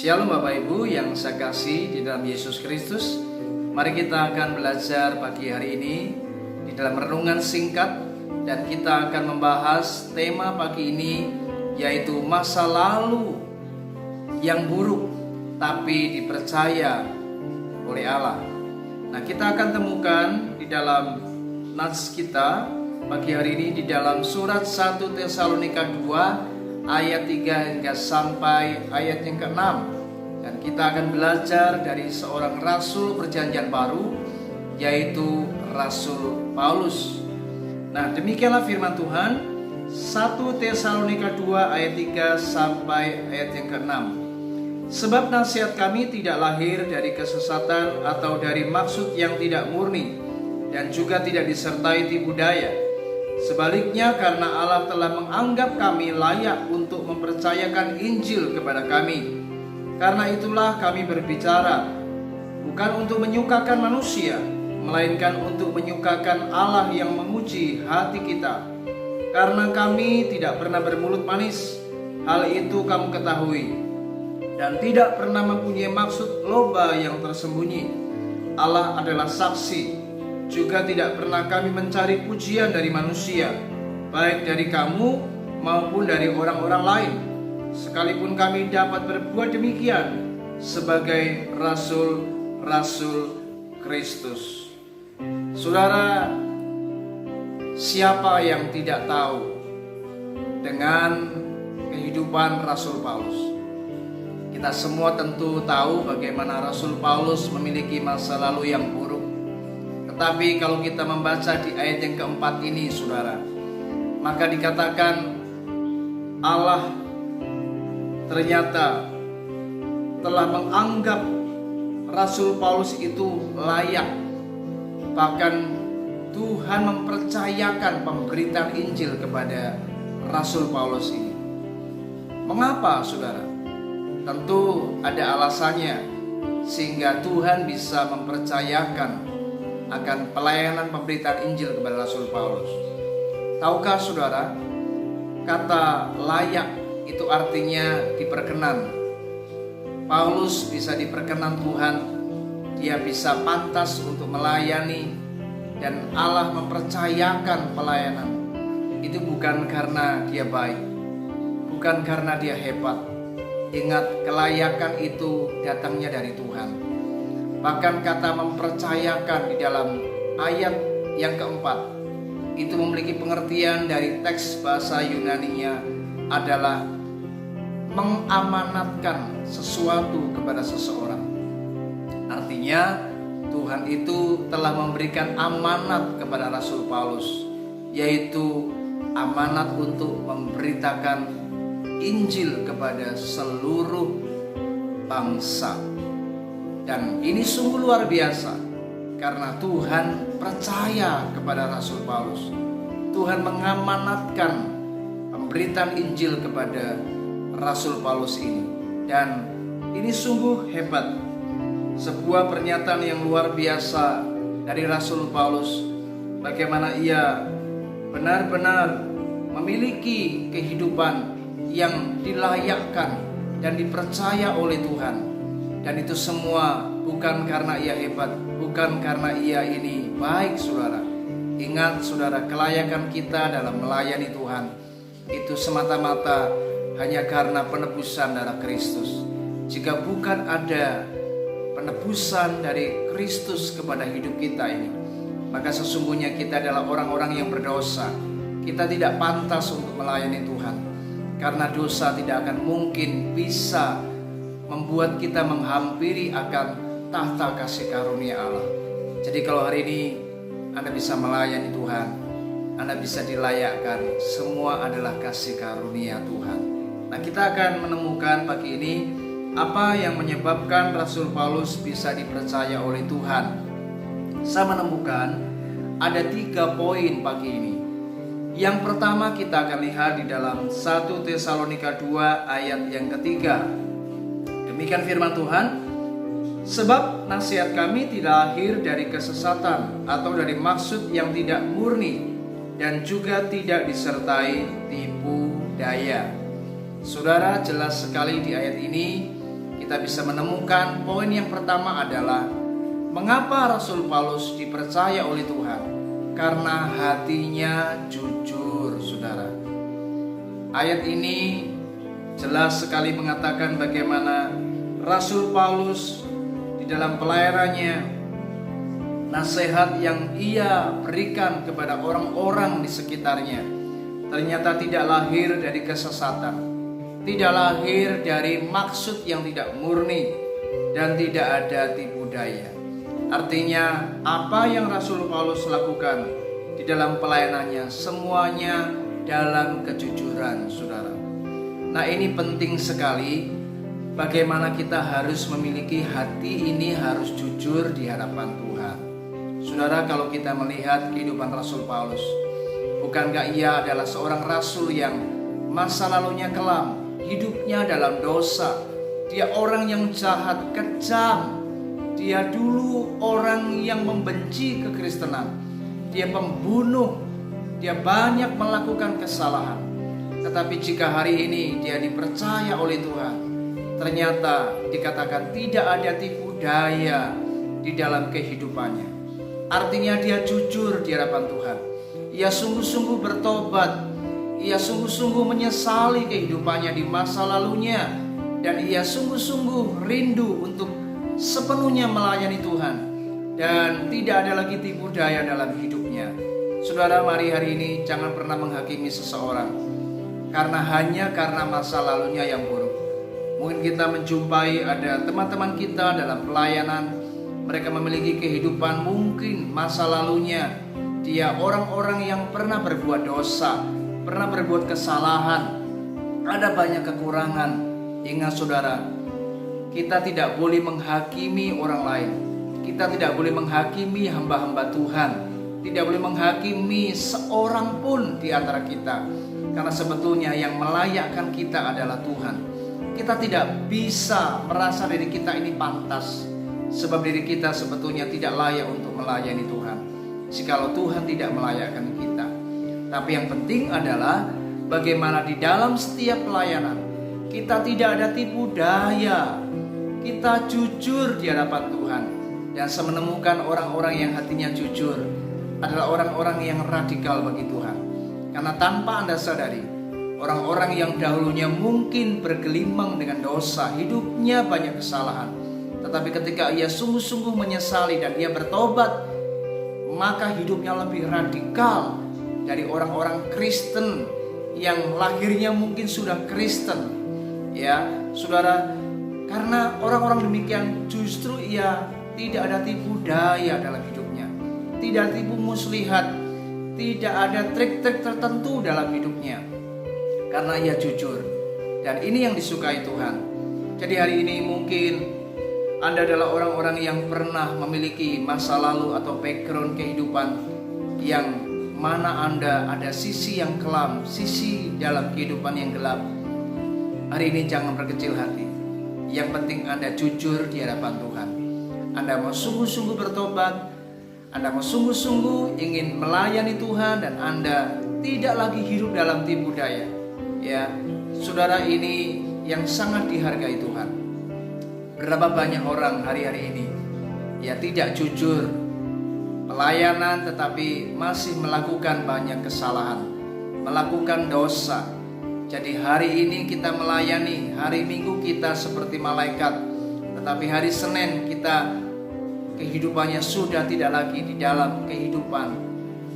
Shalom Bapak Ibu yang saya kasih di dalam Yesus Kristus. Mari kita akan belajar pagi hari ini di dalam renungan singkat, dan kita akan membahas tema pagi ini, yaitu masa lalu yang buruk tapi dipercaya oleh Allah. Nah, kita akan temukan di dalam nats kita pagi hari ini di dalam surat 1 Tesalonika 2 ayat 3 hingga sampai ayat yang ke-6. Dan kita akan belajar dari seorang rasul perjanjian baru, yaitu Rasul Paulus. Nah, demikianlah firman Tuhan, 1 Tesalonika 2 ayat 3 sampai ayat yang ke-6. Sebab nasihat kami tidak lahir dari kesesatan atau dari maksud yang tidak murni, dan juga tidak disertai tipu daya. Sebaliknya, karena Allah telah menganggap kami layak untuk mempercayakan Injil kepada kami. Karena itulah kami berbicara, bukan untuk menyukakan manusia, melainkan untuk menyukakan Allah yang menguji hati kita. Karena kami tidak pernah bermulut manis, hal itu kamu ketahui, dan tidak pernah mempunyai maksud loba yang tersembunyi. Allah adalah saksi, juga tidak pernah kami mencari pujian dari manusia, baik dari kamu maupun dari orang-orang lain, sekalipun kami dapat berbuat demikian sebagai rasul-rasul Kristus. Saudara, siapa yang tidak tahu dengan kehidupan Rasul Paulus? Kita semua tentu tahu bagaimana Rasul Paulus memiliki masa lalu yang buruk. Tetapi kalau kita membaca di ayat yang keempat ini, saudara, maka dikatakan Allah ternyata telah menganggap Rasul Paulus itu layak. Bahkan Tuhan mempercayakan pemberitaan Injil kepada Rasul Paulus ini. Mengapa, saudara? Tentu ada alasannya, sehingga Tuhan bisa mempercayakan akan pelayanan pemberitaan Injil kepada Rasul Paulus. Tahukah saudara, kata layak itu artinya diperkenan. Paulus bisa diperkenan Tuhan, dia bisa pantas untuk melayani, dan Allah mempercayakan pelayanan. Itu bukan karena dia baik, bukan karena dia hebat. Ingat, kelayakan itu datangnya dari Tuhan. Bahkan kata mempercayakan di dalam ayat yang keempat itu memiliki pengertian dari teks bahasa Yunaninya adalah mengamanatkan sesuatu kepada seseorang. Artinya Tuhan itu telah memberikan amanat kepada Rasul Paulus, yaitu amanat untuk memberitakan Injil kepada seluruh bangsa. Dan ini sungguh luar biasa, karena Tuhan percaya kepada Rasul Paulus. Tuhan mengamanatkan pemberitaan Injil kepada Rasul Paulus ini. Dan ini sungguh hebat, sebuah pernyataan yang luar biasa dari Rasul Paulus. Bagaimana ia benar-benar memiliki kehidupan yang dilayakkan dan dipercaya oleh Tuhan. Dan itu semua bukan karena ia hebat, bukan karena ia ini baik, saudara. Ingat, saudara, kelayakan kita dalam melayani Tuhan itu semata-mata hanya karena penebusan darah Kristus. Jika bukan ada penebusan dari Kristus kepada hidup kita ini, maka sesungguhnya kita adalah orang-orang yang berdosa. Kita tidak pantas untuk melayani Tuhan, karena dosa tidak akan mungkin bisa membuat kita menghampiri akan tahta kasih karunia Allah. Jadi kalau hari ini Anda bisa melayani Tuhan, Anda bisa dilayakkan, semua adalah kasih karunia Tuhan. Nah, kita akan menemukan pagi ini apa yang menyebabkan Rasul Paulus bisa dipercaya oleh Tuhan. Saya menemukan ada 3 poin pagi ini. Yang pertama kita akan lihat di dalam 1 Tesalonika 2 ayat yang ketiga. Demikian firman Tuhan, sebab nasihat kami tidak lahir dari kesesatan atau dari maksud yang tidak murni, dan juga tidak disertai tipu daya. Saudara, jelas sekali di ayat ini kita kita bisa menemukan poin yang pertama adalah mengapa Rasul Paulus dipercaya oleh Tuhan? Karena hatinya jujur, saudara. Ayat ini jelas sekali mengatakan bagaimana Rasul Paulus di dalam pelayanannya, nasihat yang ia berikan kepada orang-orang di sekitarnya ternyata tidak lahir dari kesesatan, tidak lahir dari maksud yang tidak murni, dan tidak ada tipu daya. Artinya apa yang Rasul Paulus lakukan di dalam pelayanannya semuanya dalam kejujuran, saudara. Nah, ini penting sekali bagaimana kita harus memiliki hati ini harus jujur di hadapan Tuhan. Saudara, kalau kita melihat kehidupan Rasul Paulus, bukankah ia adalah seorang rasul yang masa lalunya kelam, hidupnya dalam dosa. Dia orang yang jahat, kejam. Dia dulu orang yang membenci kekristenan. Dia pembunuh. Dia banyak melakukan kesalahan. Tetapi jika hari ini dia dipercaya oleh Tuhan, ternyata dikatakan tidak ada tipu daya di dalam kehidupannya. Artinya dia jujur di hadapan Tuhan. Ia sungguh-sungguh bertobat. Ia sungguh-sungguh menyesali kehidupannya di masa lalunya. Dan ia sungguh-sungguh rindu untuk sepenuhnya melayani Tuhan. Dan tidak ada lagi tipu daya dalam hidupnya. Saudara, mari hari ini jangan pernah menghakimi seseorang hanya karena masa lalunya yang buruk. Mungkin kita menjumpai ada teman-teman kita dalam pelayanan, mereka memiliki kehidupan mungkin masa lalunya dia orang-orang yang pernah berbuat dosa, pernah berbuat kesalahan, ada banyak kekurangan. Ingat saudara, kita tidak boleh menghakimi orang lain. Kita tidak boleh menghakimi hamba-hamba Tuhan. Tidak boleh menghakimi seorang pun di antara kita. Karena sebetulnya yang melayakkan kita adalah Tuhan. Kita tidak bisa merasa diri kita ini pantas, sebab diri kita sebetulnya tidak layak untuk melayani Tuhan jikalau Tuhan tidak melayakkan kita. Tapi yang penting adalah bagaimana di dalam setiap pelayanan kita tidak ada tipu daya, kita jujur di hadapan Tuhan. Dan saya menemukan orang-orang yang hatinya jujur adalah orang-orang yang radikal bagi Tuhan. Karena tanpa Anda sadari, orang-orang yang dahulunya mungkin bergelimang dengan dosa, hidupnya banyak kesalahan, tetapi ketika ia sungguh-sungguh menyesali dan ia bertobat, maka hidupnya lebih radikal dari orang-orang Kristen yang lahirnya mungkin sudah Kristen. Ya, saudara, karena orang-orang demikian justru ia tidak ada tipu daya dalam hidupnya, tidak tipu muslihat, tidak ada trik-trik tertentu dalam hidupnya, karena ia jujur. Dan ini yang disukai Tuhan. Jadi hari ini mungkin Anda adalah orang-orang yang pernah memiliki masa lalu atau background kehidupan yang mana Anda ada sisi yang kelam, sisi dalam kehidupan yang gelap. Hari ini jangan berkecil hati. Yang penting Anda jujur di hadapan Tuhan. Anda mau sungguh-sungguh bertobat, Anda mau sungguh-sungguh ingin melayani Tuhan, dan Anda tidak lagi hidup dalam tipu daya. Ya, saudara, ini yang sangat dihargai Tuhan. Berapa banyak orang hari-hari ini ya tidak jujur pelayanan, tetapi masih melakukan banyak kesalahan, melakukan dosa. Jadi hari ini kita melayani, hari Minggu kita seperti malaikat, tetapi hari Senin kita kehidupannya sudah tidak lagi di dalam kehidupan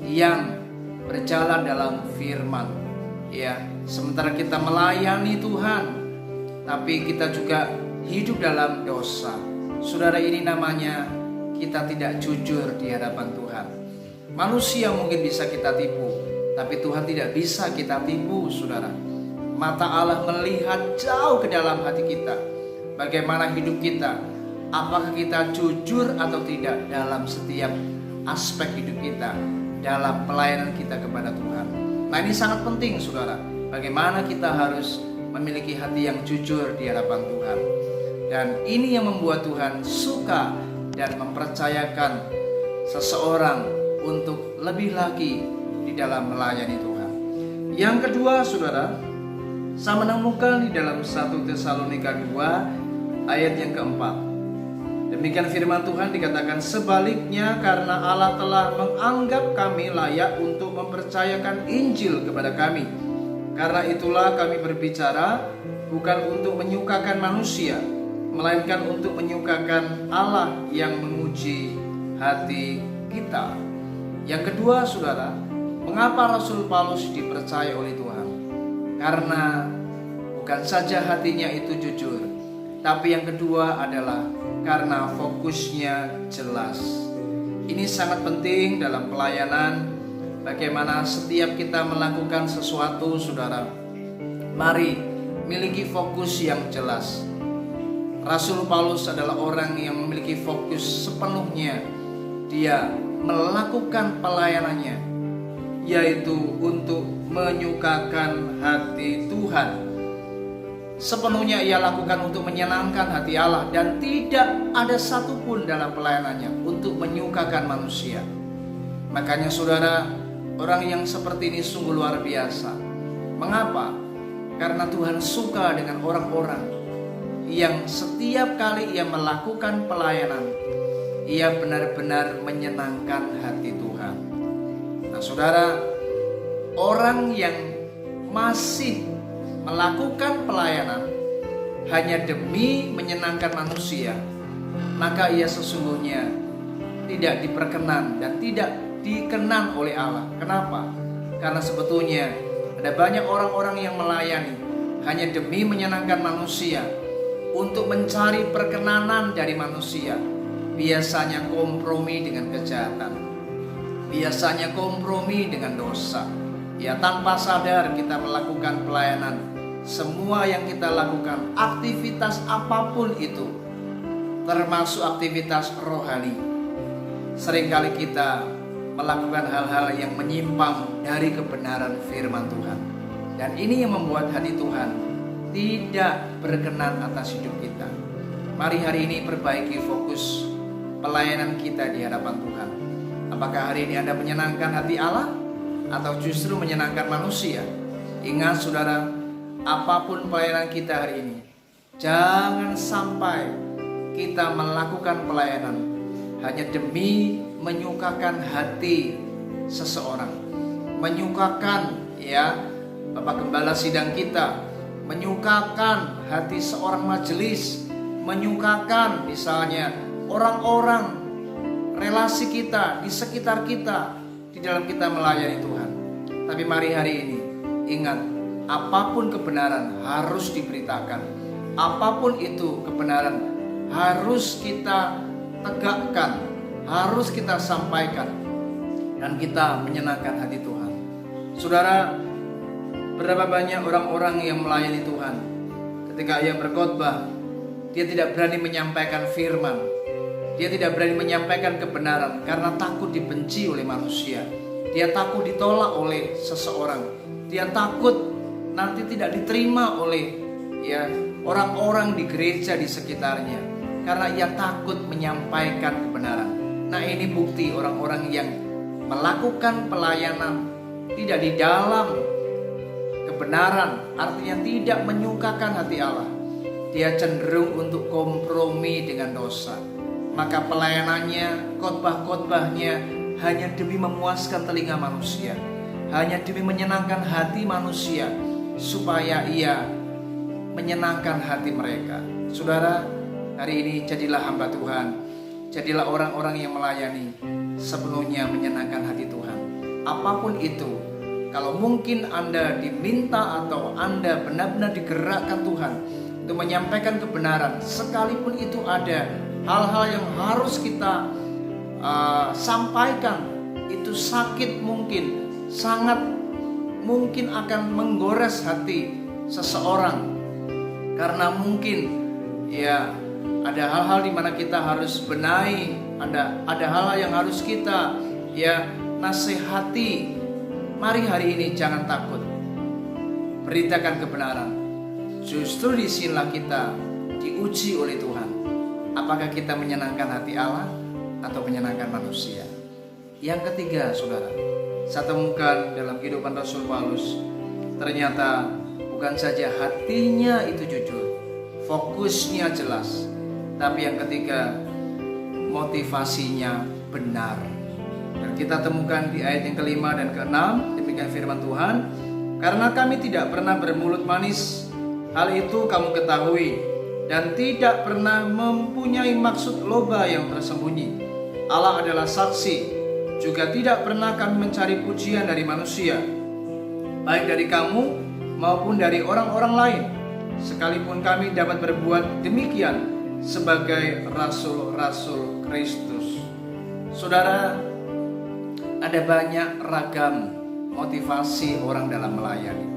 yang berjalan dalam firman. Ya, sementara kita melayani Tuhan, tapi kita juga hidup dalam dosa. Saudara, ini namanya kita tidak jujur di hadapan Tuhan. Manusia mungkin bisa kita tipu, tapi Tuhan tidak bisa kita tipu, saudara. Mata Allah melihat jauh ke dalam hati kita, bagaimana hidup kita, apakah kita jujur atau tidak dalam setiap aspek hidup kita, dalam pelayanan kita kepada Tuhan. Nah, ini sangat penting, saudara. Bagaimana kita harus memiliki hati yang jujur di hadapan Tuhan. Dan ini yang membuat Tuhan suka dan mempercayakan seseorang untuk lebih lagi di dalam melayani Tuhan. Yang kedua, saudara, saya menemukan di dalam 1 Tesalonika 2 ayat yang keempat. Demikian firman Tuhan dikatakan, sebaliknya karena Allah telah menganggap kami layak untuk mempercayakan Injil kepada kami. Karena itulah kami berbicara bukan untuk menyukakan manusia, melainkan untuk menyukakan Allah yang menguji hati kita. Yang kedua, saudara, mengapa Rasul Paulus dipercaya oleh Tuhan? Karena bukan saja hatinya itu jujur, tapi yang kedua adalah karena fokusnya jelas. Ini sangat penting dalam pelayanan. Bagaimana setiap kita melakukan sesuatu, saudara, mari miliki fokus yang jelas. Rasul Paulus adalah orang yang memiliki fokus sepenuhnya. Dia melakukan pelayanannya, yaitu untuk menyukakan hati Tuhan. Sepenuhnya ia lakukan untuk menyenangkan hati Allah, dan tidak ada satupun dalam pelayanannya untuk menyukakan manusia. Makanya saudara, orang yang seperti ini sungguh luar biasa. Mengapa? Karena Tuhan suka dengan orang-orang yang setiap kali ia melakukan pelayanan, ia benar-benar menyenangkan hati Tuhan. Nah saudara, orang yang masih melakukan pelayanan hanya demi menyenangkan manusia, maka ia sesungguhnya tidak diperkenan dan tidak dikenan oleh Allah. Kenapa? Karena sebetulnya ada banyak orang-orang yang melayani hanya demi menyenangkan manusia, untuk mencari perkenanan dari manusia. Biasanya kompromi dengan kejahatan, biasanya kompromi dengan dosa. Ya, tanpa sadar kita melakukan pelayanan. Semua yang kita lakukan, aktivitas apapun itu, termasuk aktivitas rohani, seringkali kita melakukan hal-hal yang menyimpang dari kebenaran firman Tuhan. Dan ini yang membuat hati Tuhan tidak berkenan atas hidup kita. Mari hari ini perbaiki fokus pelayanan kita di hadapan Tuhan. Apakah hari ini Anda menyenangkan hati Allah atau justru menyenangkan manusia? Ingat saudara, apapun pelayanan kita hari ini, jangan sampai kita melakukan pelayanan hanya demi menyukakan hati seseorang, menyukakan Bapak Gembala sidang kita, menyukakan hati seorang majelis, menyukakan misalnya orang-orang, relasi kita di sekitar kita, di dalam kita melayani Tuhan. Tapi mari hari ini ingat, apapun kebenaran harus diberitakan. Apapun itu kebenaran harus kita tegakkan, harus kita sampaikan, dan kita menyenangkan hati Tuhan. Saudara, berapa banyak orang-orang yang melayani Tuhan, ketika ia berkhotbah, dia tidak berani menyampaikan firman, dia tidak berani menyampaikan kebenaran karena takut dibenci oleh manusia. Dia takut ditolak oleh seseorang. Dia takut nanti tidak diterima oleh orang-orang di gereja di sekitarnya, karena ia takut menyampaikan kebenaran. Nah, ini bukti orang-orang yang melakukan pelayanan tidak di dalam kebenaran, artinya tidak menyukakan hati Allah. Dia cenderung untuk kompromi dengan dosa. Maka pelayanannya, khotbah-khotbahnya hanya demi memuaskan telinga manusia, hanya demi menyenangkan hati manusia, supaya ia menyenangkan hati mereka. Saudara, hari ini jadilah hamba Tuhan, jadilah orang-orang yang melayani sepenuhnya menyenangkan hati Tuhan. Apapun itu, kalau mungkin Anda diminta atau Anda benar-benar digerakkan Tuhan untuk menyampaikan kebenaran, sekalipun itu ada hal-hal yang harus kita sampaikan, itu sakit mungkin, sangat mungkin akan menggores hati seseorang, karena mungkin ada hal-hal di mana kita harus benahi, ada hal-hal yang harus kita nasihati. Mari hari ini jangan takut, beritakan kebenaran. Justru disinilah kita diuji oleh Tuhan. Apakah kita menyenangkan hati Allah atau menyenangkan manusia? Yang ketiga, saudara, saya temukan dalam kehidupan Rasul Paulus, ternyata bukan saja hatinya itu jujur, fokusnya jelas. Tapi yang ketiga, motivasinya benar. Dan kita temukan di ayat yang kelima dan keenam, demikian firman Tuhan. Karena kami tidak pernah bermulut manis, hal itu kamu ketahui, dan tidak pernah mempunyai maksud loba yang tersembunyi. Allah adalah saksi, juga tidak pernah kami mencari pujian dari manusia, baik dari kamu maupun dari orang-orang lain, sekalipun kami dapat berbuat demikian sebagai rasul-rasul Kristus. Saudara, ada banyak ragam motivasi orang dalam melayani.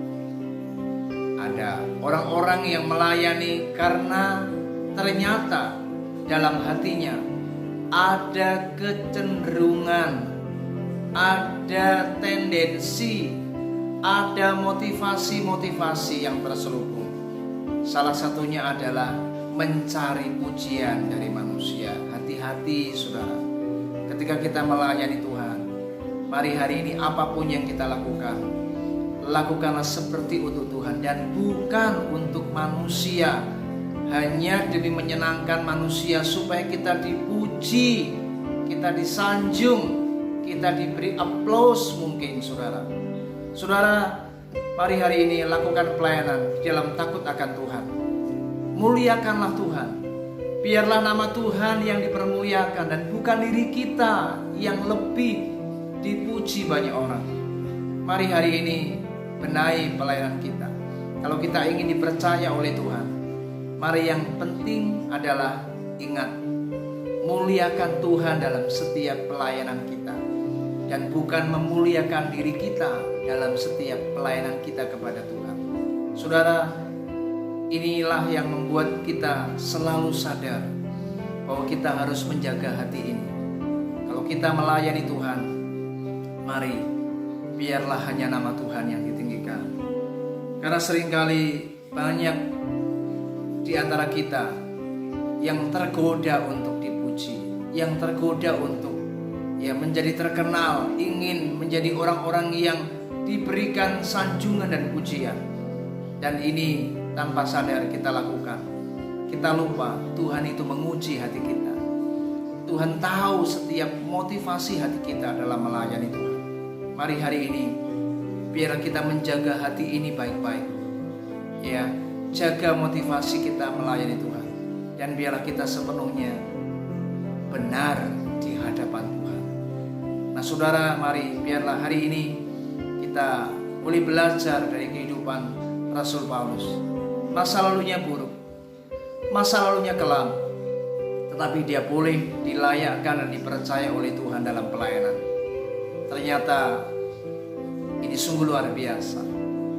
Ada orang-orang yang melayani karena ternyata dalam hatinya ada kecenderungan, ada tendensi, ada motivasi-motivasi yang terselubung. Salah satunya adalah mencari pujian dari manusia. Hati-hati saudara, ketika kita melayani Tuhan, mari hari ini apapun yang kita lakukan, lakukanlah seperti untuk Tuhan dan bukan untuk manusia. Hanya demi menyenangkan manusia supaya kita dipuji, kita disanjung, kita diberi aplaus mungkin saudara. Saudara, mari hari ini lakukan pelayanan di dalam takut akan Tuhan. Muliakanlah Tuhan. Biarlah nama Tuhan yang dipermuliakan dan bukan diri kita yang lebih dipuji banyak orang. Mari hari ini benahi pelayanan kita. Kalau kita ingin dipercaya oleh Tuhan, mari yang penting adalah ingat, muliakan Tuhan dalam setiap pelayanan kita, dan bukan memuliakan diri kita dalam setiap pelayanan kita kepada Tuhan. Saudara, inilah yang membuat kita selalu sadar bahwa kita harus menjaga hati ini. Kalau kita melayani Tuhan, mari biarlah hanya nama Tuhan yang ditinggikan. Karena seringkali banyak di antara kita yang tergoda untuk dipuji, yang tergoda untuk menjadi terkenal, ingin menjadi orang-orang yang diberikan sanjungan dan pujian. Dan ini tanpa sadar kita lakukan. Kita lupa Tuhan itu menguji hati kita. Tuhan tahu setiap motivasi hati kita dalam melayani Tuhan. Mari hari ini biar kita menjaga hati ini baik-baik. Ya, jaga motivasi kita melayani Tuhan, dan biarlah kita sepenuhnya benar di hadapan Tuhan. Nah saudara, mari biarlah hari ini kita boleh belajar dari kehidupan Rasul Paulus. Masa lalunya buruk, masa lalunya kelam, tetapi dia boleh dilayakkan dan dipercaya oleh Tuhan dalam pelayanan. Ternyata ini sungguh luar biasa.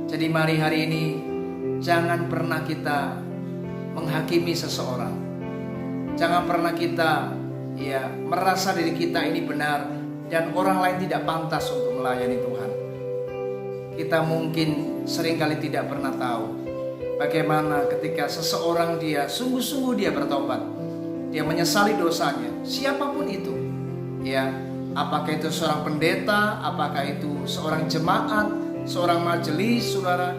Jadi mari hari ini jangan pernah kita menghakimi seseorang. Jangan pernah kita merasa diri kita ini benar dan orang lain tidak pantas untuk melayani Tuhan. Kita mungkin seringkali tidak pernah tahu bagaimana ketika seseorang dia sungguh-sungguh dia bertobat, dia menyesali dosanya, siapapun itu, apakah itu seorang pendeta, apakah itu seorang jemaat, seorang majelis, saudara,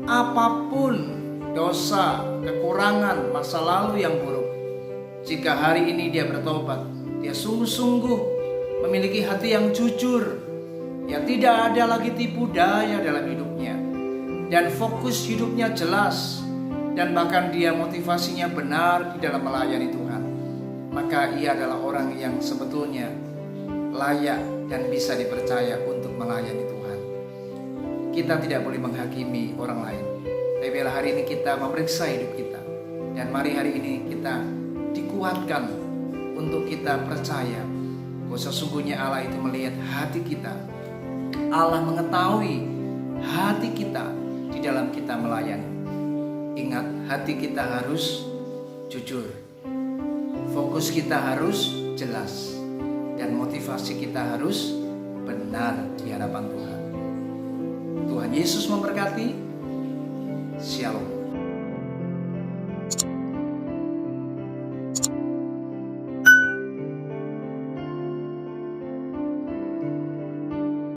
apapun dosa, kekurangan, masa lalu yang buruk, jika hari ini dia bertobat, dia sungguh-sungguh memiliki hati yang jujur, tidak ada lagi tipu daya dalam hidupnya, dan fokus hidupnya jelas, dan bahkan dia motivasinya benar di dalam melayani Tuhan, maka ia adalah orang yang sebetulnya layak dan bisa dipercaya untuk melayani Tuhan. Kita tidak boleh menghakimi orang lain, tapi biarlah hari ini kita memeriksa hidup kita, dan mari hari ini kita dikuatkan untuk kita percaya bahwa sesungguhnya Allah itu melihat hati kita. Allah mengetahui hati kita di dalam kita melayani. Ingat, hati kita harus jujur, fokus kita harus jelas, dan motivasi kita harus benar di hadapan Tuhan. Tuhan Yesus memberkati. Shalom.